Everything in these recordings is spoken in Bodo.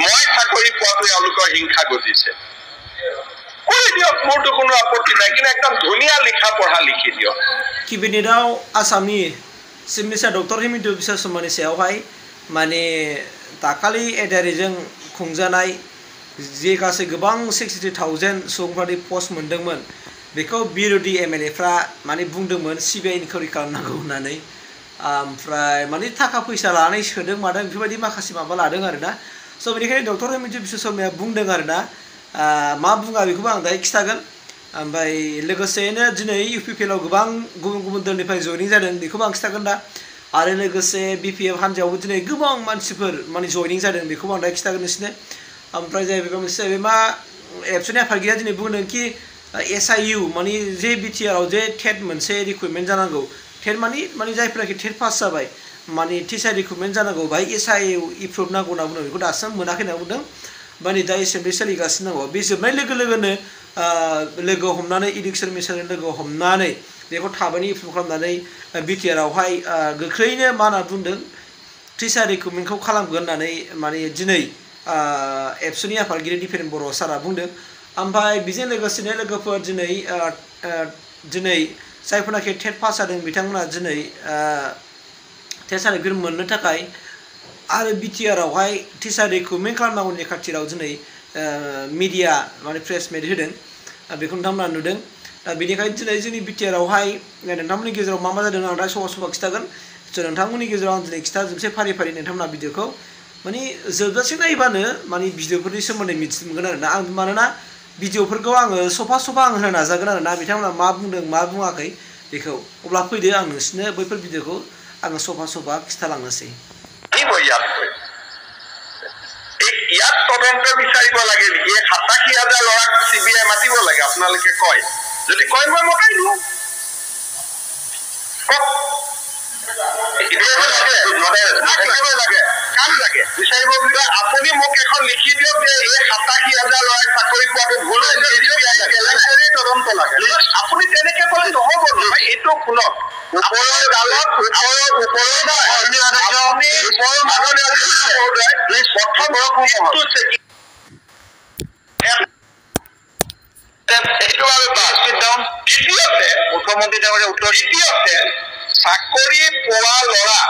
মই চাকৰি পোৱাটো এওঁলোকৰ হিংসা গজিছে কৰি দিয়ক মোৰতো কোনো আপত্তি নাই কিন্তু একদম ধুনীয়া লিখা পঢ়া লিখি দিয়ক কেবিনেটआव आसामनि chief minister doctor Himanta Biswa शर्मानि सायावहाय माने दाखालि एदारिजों खुंजानाय जे गासै गोबां 63,000 सुबुंफोरनि पस्ट मोनदोंमोन बेखौ बिरोधी एमएलएफ्रा माने बुंदोंमोन सिबिआइ इनकुवारि खालामनांगौ होननानै ओमफ्राय माने थाखा फैसा लानानै सोदों मादों बेफोरबायदि माखासे माबा लादों आरोना स' बेनिखायनो डक्टर हिमन्त बिश्व शर्माया बुंदों आरोना मा बुङा बेखौबो आं दायो खिथागोन ओमफ्राय लोगोसेनो दिनै इउपिपिएलआव गोबां गुबुन गुबुन दलनिफ्राय जयनिं जादों बेखौबो आं खिथागोन दा आरो लोगोसे बिपिएफ हान्जायावबो दिनै गोबां मानसिफोर माने जयनिं जादों बेखौबो आं दायो खिथागोन नोंसोरनो ओमफ्राय जाहैबाय मोनसे जाहैबाय मा एबसुनि आफादगिरिया दिनै बुंदों कि एसआइइउ माने जे बिटिआरआव जे टेट मोनसे रिक्रुटमेन्ट जानांगौ टेट माने जायफोराखि टेट पास जाबाय माने टिचार रिक्रुटमेन्ट जानांगौ बाहाय एसआइइउ एप्रुभ नांगौ होनना बुंदों बेखौ दासिम मोनाखै होनना बुंदों माने दा एसेमब्लि सोलिगासिनो दङ बे जोबनाय लोगो लोगोनो लोगो हमनानै इडुकेसन मिनिस्टारजों लोगो हमनानै बेखौ थाबैनो एप्रुभ खालामनानै बिटिआरआवहाय गोख्रैनो मा होनना बुंदों टिचार रिक्रुटमेन्टखौ खालामगोन होननानै माने दिनै एबसुनि आफादगिरि दिपेन बर' सारा बुंदों ओमफ्राय बेजों लोगोसेनो लोगोफोर दिनै जायफोरनाखि टेट पास जादों बिथांमोना दिनै टेट सार्टिफिकेट मोननो थाखाय आरो बिटिआरआवहाय टिचार रिक्रुटमेन्ट खालामनांगौनि खाथिराव दिनै मिडिया माने प्रेस मिट होदों बेखौ नोंथांमोना नुदों बेनिखायनो दिनै जोंनि बिटिआरआवहाय नोंथांमोननि गेजेराव मा जादों आं दा सफा खिथागोन नोंथांमोननि गेजेराव आं दिनै खिथाजोबसै फारि फारि नोंथांमोना भिडिअखौ माने जोबजासे नायबानो माने भिडिअफोरनि सोमोन्दै मिथिनो मोनगोन आरोना आं मानोना भिडिअफोरखौ आङो सफा आं होनो नाजागोन आरोना बिथांमोना मा बुंदों मा बुङाखै बेखौ अब्ला फैदो आं नोंसोरनो बैफोर भिडिअखौ आङो सफा खिथालांनोसै ইয়াত তদন্ত বিচাৰিব লাগে নেকি 87,000 ল'ৰাক চিবিআই মাতিব লাগে আপোনালোকে কয় যদি কয় মই মতাই দিওঁ আপুনি মোক এখন লিখি দিয়ক যে এই 87,000 ল'ৰাই চাকৰি পোৱাটো ভুল তদন্ত লাগে আপুনি তেনেকে ক'লে নহ'ব নহয় এইটো শুনক ওপৰৰ ডালত মুখ্যমন্ত্ৰী ডাঙৰীয়া উত্তৰ দ্বিতীয়তে চাকৰি পোৱা ল'ৰা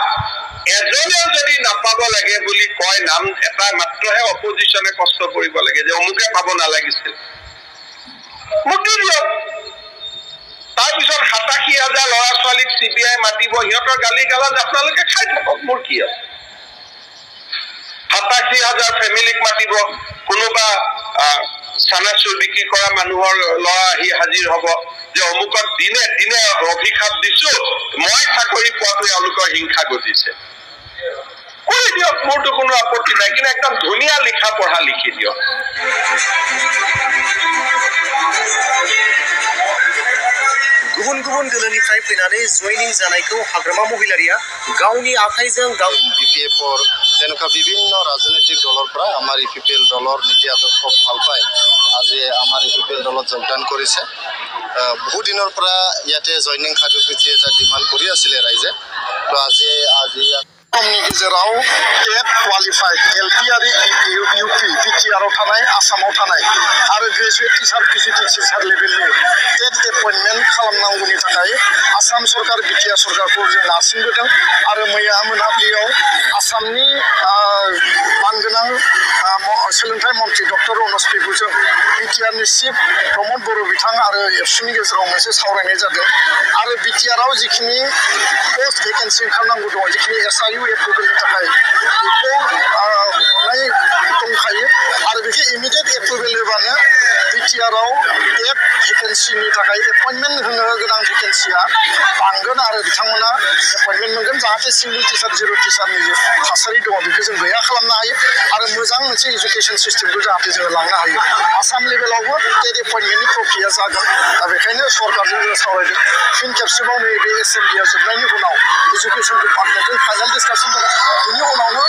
এজনেও যদি নাপাব লাগে বুলি কয় নাম এটা মাত্ৰহে অপজিশ্যনে কষ্ট কৰিব লাগে যে অমুকে পাব নালাগিছিল মোক দি দিয়ক তাৰপিছত 87,000 ল'ৰা ছোৱালীক চিবিআই মাতিব সিহঁতৰ গালি গালাজ আপোনালোকে খাই থাকক মোৰ কি আছে 87,000 ফেমিলিক মাতিব কোনোবা চানাচুৰ বিক্ৰী কৰা মানুহৰ ল'ৰা আহি হাজিৰ হ'ব যে অমুকক দিনে দিনে অভিশাপ দিছো মই চাকৰি পোৱাটো এওঁলোকৰ হিংসা গজিছে কৰি দিয়ক মোৰতো কোনো আপত্তি নাই কিন্তু একদম ধুনীয়া লিখা পঢ়া লিখি দিয়ক गुबुन गुबुन दोलोनिफ्राय फैनानै जयनिं जानायखौ हाग्रामा महिलारिया गावनि आखाइजों বিপিএফৰ তেনেকুৱা বিভিন্ন ৰাজনৈতিক দলৰ পৰা আমাৰ ইউপিপিএল দলৰ নীতি আদৰ্শ ভাল পায় আজি আমাৰ ইউপিপিএল দলত যোগদান কৰিছে বহু দিনৰ পৰা ইয়াতে জয়নিং সাৰ্টিফিকেট এটা ডিমাণ্ড কৰি আছিলে ৰাইজে তো আজি आसामनि गेजेराव टेट क्वालिफाइड एलपि आरो इउपि बिटिआरआव थानाय आसामाव थानाय आरो ग्रेजुवेट टिचार पिजिटि टिचार लेभेलनि टेट एपइन्टमेन्ट खालामनांगौनि थाखाय आसाम सरकार बिटिआर सरकारखौ जों नारसिनबोदों आरो मैया मोनाबिलियाव आसामनि मानगोनां सोलोंथाइ मन्थ्रि डक्टर रनज पेगुजों बिटिआरनि चिफ प्रमद बर' बिथां आरो एबसुनि गेजेराव मोनसे सावरायनाय जादों आरो बिटिआरआव जिखिनि पस्ट भेकेन्सि ओंखारनांगौ दङ जिखिनि एसआइइउ एप्रुभेलनि थाखाय बेखौ हरनाय दंखायो आरो बेखौ इमिडियेट एप्रुभेल होबानो बिटिआरआव टेट भेकेन्सिनि थाखाय एपइन्टमेन्ट होनो गोनां भेकेन्सिया बांगोन आरो बिथांमोना एपइन्टमेन्ट मोनगोन जाहाथे सिंगल टिचार जिर' टिचारनि जे थासारि दङ बेखौ जों गैया खालामनो हायो आरो मोजां मोनसे इडुकेसन सिस्टेमखौ जाहाथे जोङो लांनो हायो आसाम लेभेलावबो टेट एपइन्टमेन्टनि प्रक्रिया जागोन दा बेखायनो सरकारजों जों सावरायदों फिन खेबसेबाव नैबे एसेम्ब्लिया जोबनायनि उनाव एजुकेसन डिपार्टमेन्टजों फाइनाल डिसकासन जागोन बेनि उनावनो